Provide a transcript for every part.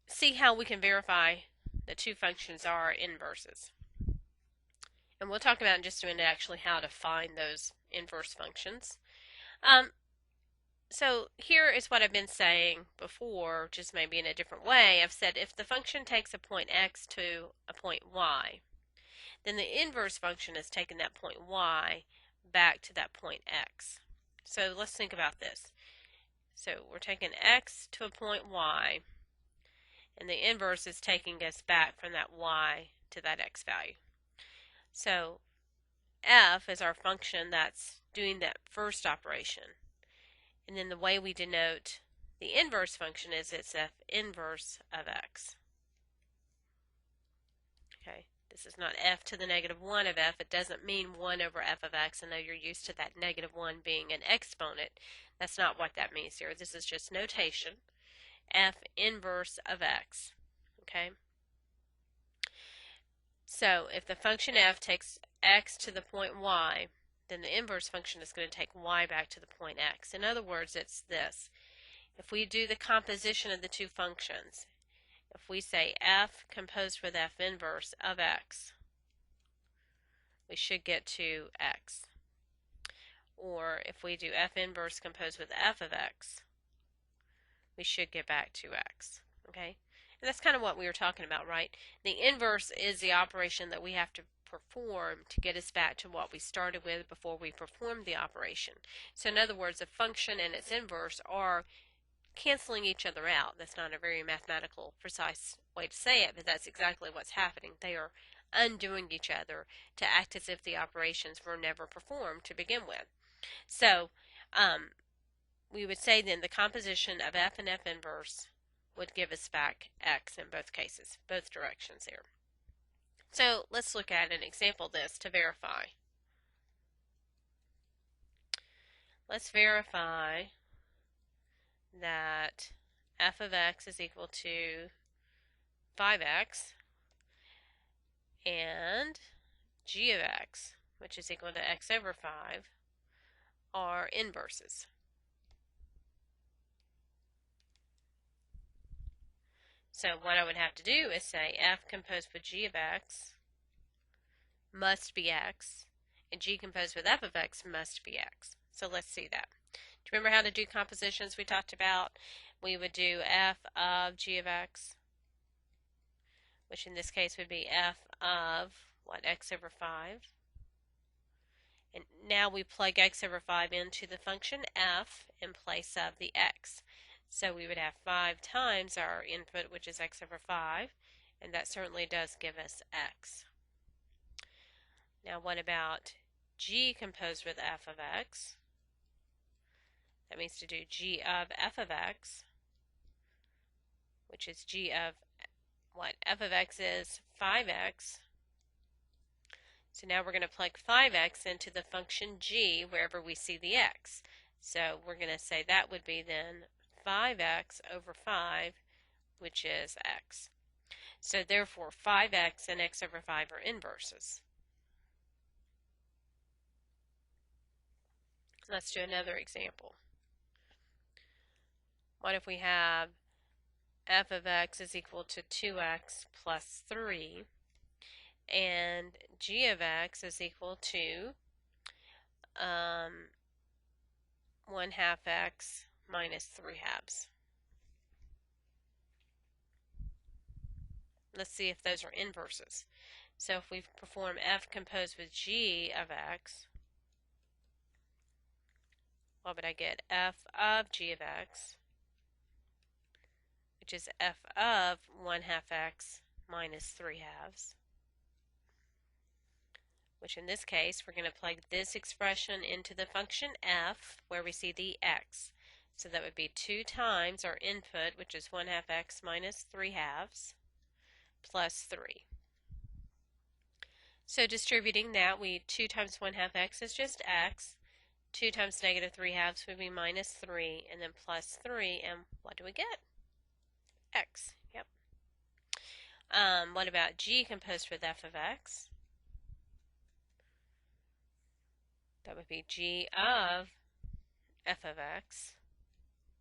see how we can verify the two functions are inverses. And we'll talk about in just a minute actually how to find those inverse functions. So here is what I've been saying before, just maybe in a different way. I've said if the function takes a point x to a point y, then the inverse function is taking that point y back to that point x. So let's think about this. So we're taking x to a point y, and the inverse is taking us back from that y to that x value. So f is our function that's doing that first operation. And then the way we denote the inverse function is it's f inverse of x. Okay, this is not f to the negative 1 of f. It doesn't mean 1 over f of x. I know you're used to that negative 1 being an exponent. That's not what that means here. This is just notation. F inverse of x. Okay? So if the function f takes x to the point y, then the inverse function is going to take y back to the point x. In other words, it's this. If we do the composition of the two functions, if we say f composed with f inverse of x, we should get to x. Or if we do f inverse composed with f of x, we should get back to x. Okay? And that's kind of what we were talking about, right? The inverse is the operation that we have to perform to get us back to what we started with before we performed the operation. So in other words, a function and its inverse are canceling each other out. That's not a very mathematical, precise way to say it, but that's exactly what's happening. They are undoing each other to act as if the operations were never performed to begin with. So we would say then the composition of f and f inverse would give us back x in both cases, both directions here. So let's look at an example of this to verify. Let's verify that f of x is equal to 5x and g of x, which is equal to x over 5, are inverses. So what I would have to do is say f composed with g of x must be x, and g composed with f of x must be x. So let's see that. Do you remember how to do compositions we talked about? We would do f of g of x, which in this case would be f of, x over 5. And now we plug x over 5 into the function f in place of the x. So we would have 5 times our input, which is x over 5, and that certainly does give us x. Now what about g composed with f of x? That means to do g of f of x, which is g of f of x is 5x. So now we're going to plug 5x into the function g wherever we see the x. So we're going to say that would be then 5x over 5, which is x. So therefore 5x and x over 5 are inverses. Let's do another example. What if we have f of x is equal to 2x plus 3, and g of x is equal to 1/2 x minus 3/2. Let's see if those are inverses. So if we perform f composed with g of x, what would I get? F of g of x, which is f of 1/2 x minus 3/2, which in this case we're going to plug this expression into the function f where we see the x. So that would be 2 times our input, which is 1/2 x minus 3/2, plus 3. So distributing that, 2 times 1/2 x is just x. 2 times negative 3/2 would be minus 3, and then plus 3, and what do we get? X. Yep. What about g composed with f of x? That would be g of f of x,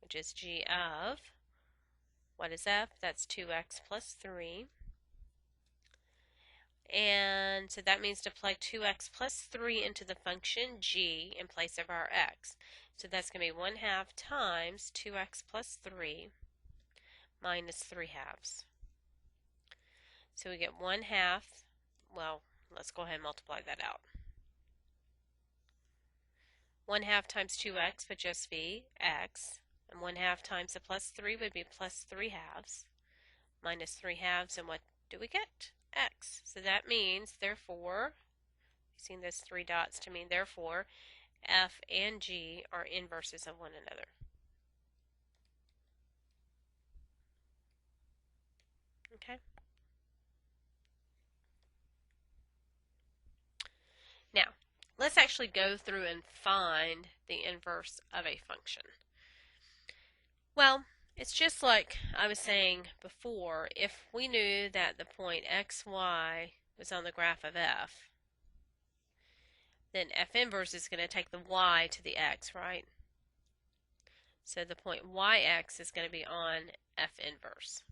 which is g of What is f? That's 2x plus 3. And so that means to plug 2x plus 3 into the function g in place of our x. So that's going to be 1/2 times 2x plus 3 minus 3/2. So we get 1/2, well, let's go ahead and multiply that out. 1/2 times 2x would just be x, and 1/2 times the plus 3 would be plus 3/2, minus 3/2, and what do we get? X. So that means, therefore, using those 3 dots to mean therefore, f and g are inverses of one another. Okay? Now, let's actually go through and find the inverse of a function. Well, it's just like I was saying before, if we knew that the point xy was on the graph of f, then f inverse is going to take the y to the x, right? So the point yx is going to be on f inverse.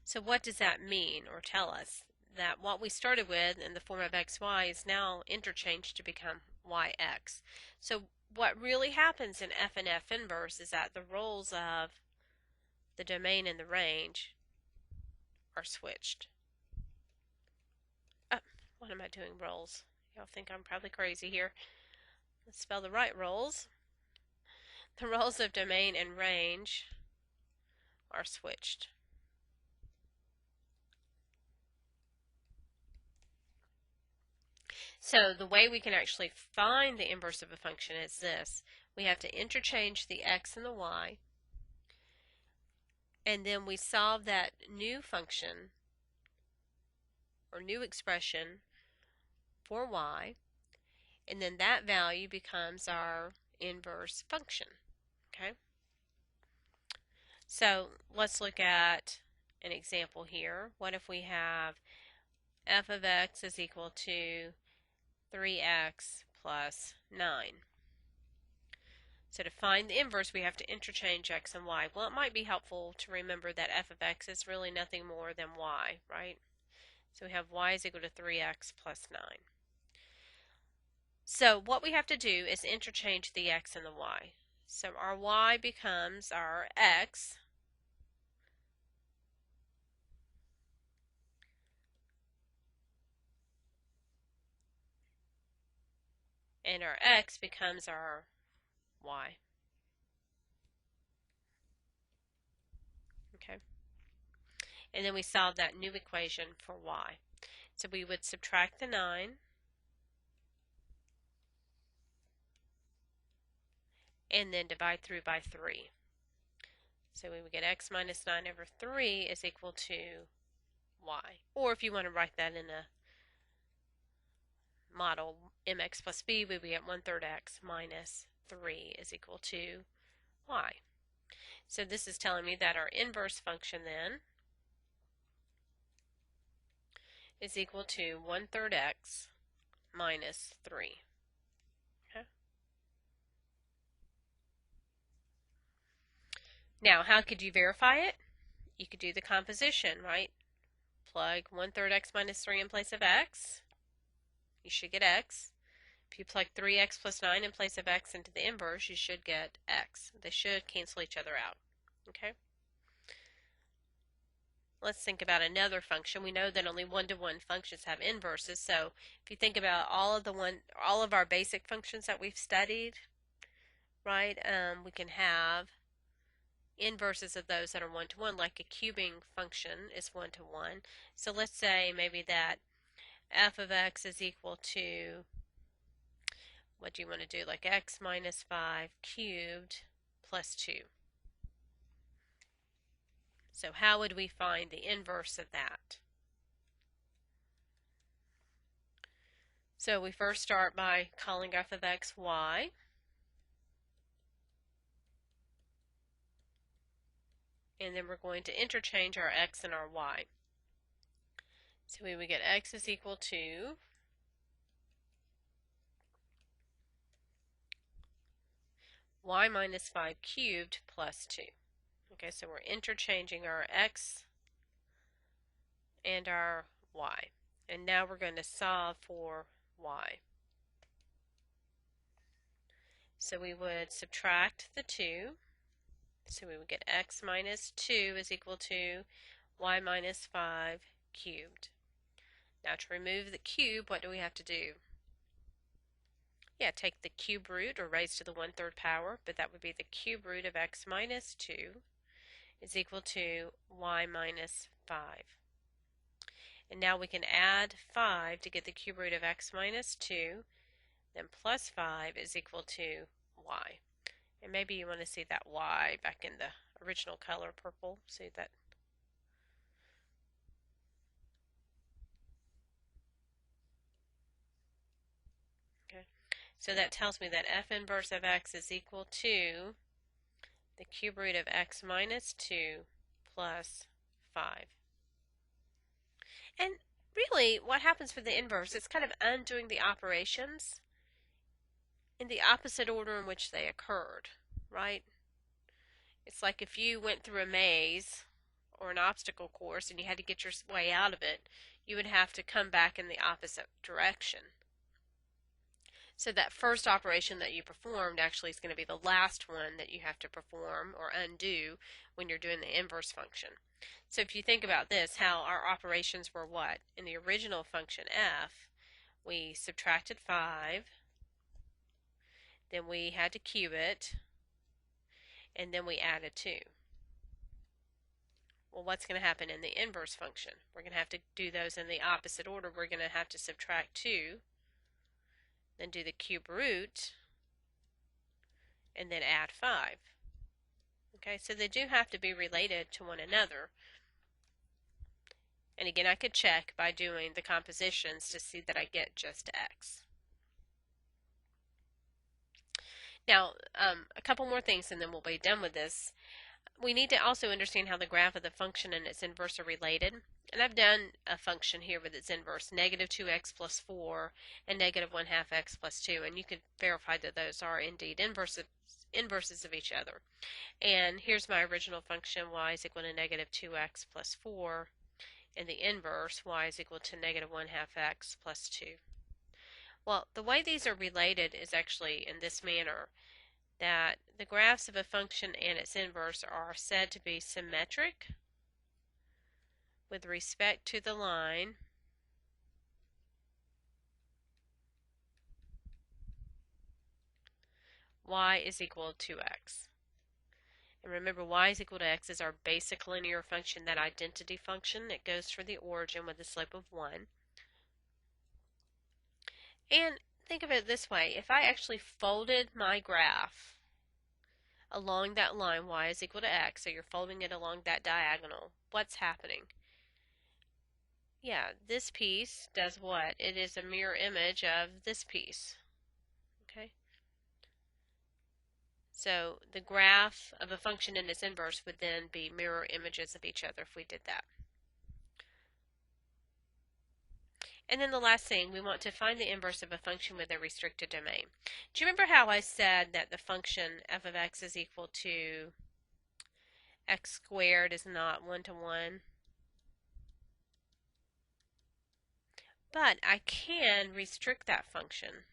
So what does that mean or tell us? That what we started with in the form of xy is now interchanged to become yx. So what really happens in f and f inverse is that the roles of the domain and the range are switched. What am I doing, roles? Y'all think I'm probably crazy here. Let's spell the right roles. The roles of domain and range are switched. So the way we can actually find the inverse of a function is this. We have to interchange the x and the y, and then we solve that new function or new expression for y, and then that value becomes our inverse function. Okay? So let's look at an example here. What if we have f of x is equal to 3x plus 9? So to find the inverse, we have to interchange x and y. Well, it might be helpful to remember that f of x is really nothing more than y, right? So we have y is equal to 3x plus 9. So what we have to do is interchange the x and the y. So our y becomes our x, and our x becomes our y. Okay. And then we solve that new equation for y. So we would subtract the 9 and then divide through by 3. So we would get x minus 9 over 3 is equal to y. Or if you want to write that in a model mx plus b, we would get 1/3 x minus 3 is equal to y. So this is telling me that our inverse function then is equal to 1/3 x minus 3. Okay. Now, how could you verify it? You could do the composition, right? Plug 1/3 x minus 3 in place of x. You should get x. If you plug 3x plus 9 in place of x into the inverse, you should get x. They should cancel each other out. Okay? Let's think about another function. We know that only one-to-one functions have inverses. So if you think about all of our basic functions that we've studied, right? We can have inverses of those that are one-to-one, like a cubing function is one-to-one. So let's say maybe that f of x is equal to, what do you want to do, like x minus 5 cubed plus 2. So how would we find the inverse of that? So we first start by calling f of x y. And then we're going to interchange our x and our y. So we would get x is equal to y minus 5 cubed plus 2. Okay, so we're interchanging our x and our y. And now we're going to solve for y. So we would subtract the 2. So we would get x minus 2 is equal to y minus 5 cubed. Now to remove the cube, what do we have to do? Yeah, take the cube root, or raise to the 1/3 power, but that would be the cube root of x minus 2 is equal to y minus 5. And now we can add 5 to get the cube root of x minus 2, then plus 5 is equal to y. And maybe you want to see that y back in the original color purple. See that? Okay. So that tells me that f inverse of x is equal to the cube root of x minus 2 plus 5. And really, what happens for the inverse, it's kind of undoing the operations in the opposite order in which they occurred, right? It's like if you went through a maze or an obstacle course and you had to get your way out of it, you would have to come back in the opposite direction. So that first operation that you performed actually is going to be the last one that you have to perform or undo when you're doing the inverse function. So if you think about this, how our operations were what? In the original function f, we subtracted 5, then we had to cube it, and then we added 2. Well, what's going to happen in the inverse function? We're going to have to do those in the opposite order. We're going to have to subtract 2, then do the cube root, and then add 5. Okay, so they do have to be related to one another. And again, I could check by doing the compositions to see that I get just x. Now, a couple more things and then we'll be done with this. We need to also understand how the graph of the function and its inverse are related. And I've done a function here with its inverse, negative 2x plus 4 and negative 1/2 x plus 2. And you can verify that those are indeed inverses of each other. And here's my original function, y is equal to negative 2x plus 4. And the inverse, y is equal to negative 1/2 x plus 2. Well, the way these are related is actually in this manner, that the graphs of a function and its inverse are said to be symmetric with respect to the line y is equal to x. And remember, y is equal to x is our basic linear function, that identity function. It goes for the origin with a slope of 1. And think of it this way, if I actually folded my graph along that line, y is equal to x, so you're folding it along that diagonal, what's happening? Yeah, this piece does what? It is a mirror image of this piece. Okay? So the graph of a function and its inverse would then be mirror images of each other if we did that. And then the last thing, we want to find the inverse of a function with a restricted domain. Do you remember how I said that the function f of x is equal to x squared is not 1-to-1? But I can restrict that function.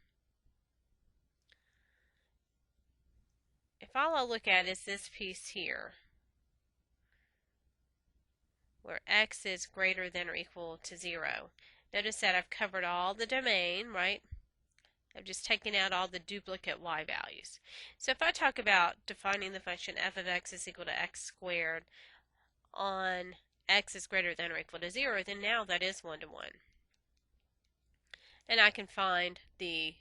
If all I'll look at is this piece here, where x is greater than or equal to 0. Notice that I've covered all the domain, right? I've just taken out all the duplicate y values. So if I talk about defining the function f of x is equal to x squared on x is greater than or equal to 0, then now that is 1-to-1. And I can find the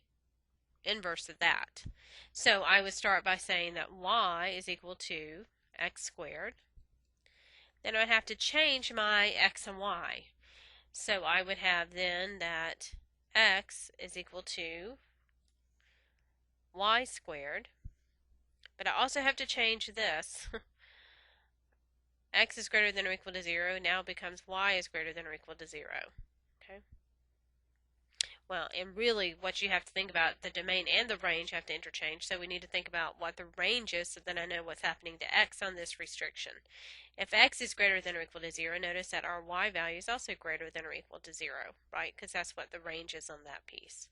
inverse of that. So I would start by saying that y is equal to x squared. Then I'd have to change my x and y. So I would have then that x is equal to y squared. But I also have to change this. X is greater than or equal to 0 now becomes y is greater than or equal to 0. Okay. Well, and really what you have to think about, the domain and the range have to interchange. So we need to think about what the range is so that I know what's happening to x on this restriction. If x is greater than or equal to 0, notice that our y value is also greater than or equal to 0, right? Because that's what the range is on that piece.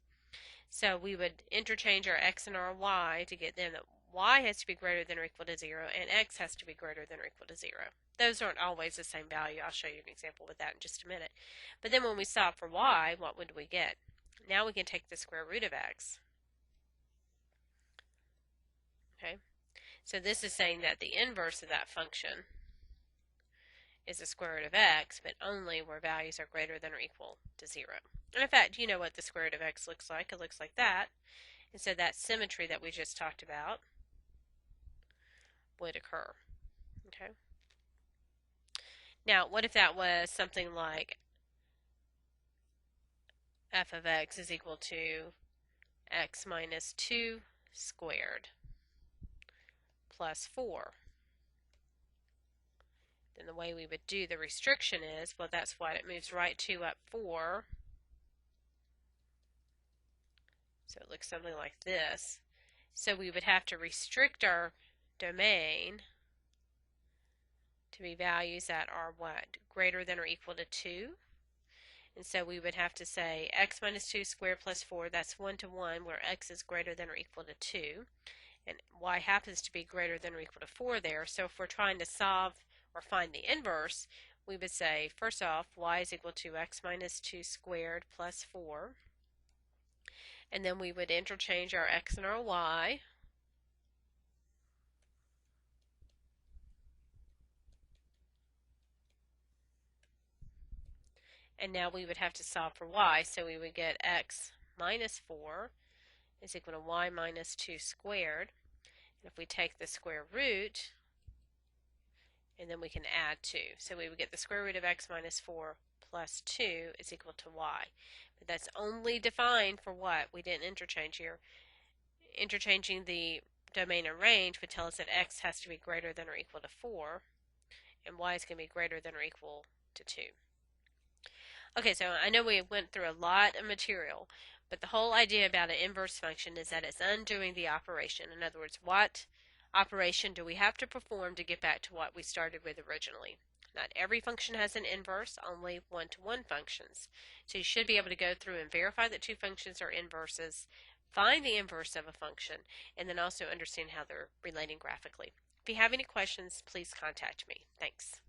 So we would interchange our x and our y to get them that y has to be greater than or equal to 0 and x has to be greater than or equal to 0. Those aren't always the same value. I'll show you an example with that in just a minute. But then when we solve for y, what would we get? Now we can take the square root of x. Okay, so this is saying that the inverse of that function is the square root of x, but only where values are greater than or equal to 0. And in fact, you know what the square root of x looks like. It looks like that. And so that symmetry that we just talked about would occur. Okay. Now, what if that was something like f of x is equal to x minus 2 squared plus 4? Then the way we would do the restriction is, well, that's what it moves right 2 up 4. So it looks something like this. So we would have to restrict our domain to be values that are what? Greater than or equal to 2. And so we would have to say x minus 2 squared plus 4, that's 1 to 1, where x is greater than or equal to 2. And y happens to be greater than or equal to 4 there. So if we're trying to solve or find the inverse, we would say, first off, y is equal to x minus 2 squared plus 4. And then we would interchange our x and our y. And now we would have to solve for y. So we would get x minus 4 is equal to y minus 2 squared. And if we take the square root, and then we can add 2. So we would get the square root of x minus 4 plus 2 is equal to y. But that's only defined for what? We didn't interchange here. Interchanging the domain and range would tell us that x has to be greater than or equal to 4, and y is going to be greater than or equal to 2. Okay, so I know we went through a lot of material, but the whole idea about an inverse function is that it's undoing the operation. In other words, what operation do we have to perform to get back to what we started with originally? Not every function has an inverse, only one-to-one functions. So you should be able to go through and verify that two functions are inverses, find the inverse of a function, and then also understand how they're relating graphically. If you have any questions, please contact me. Thanks.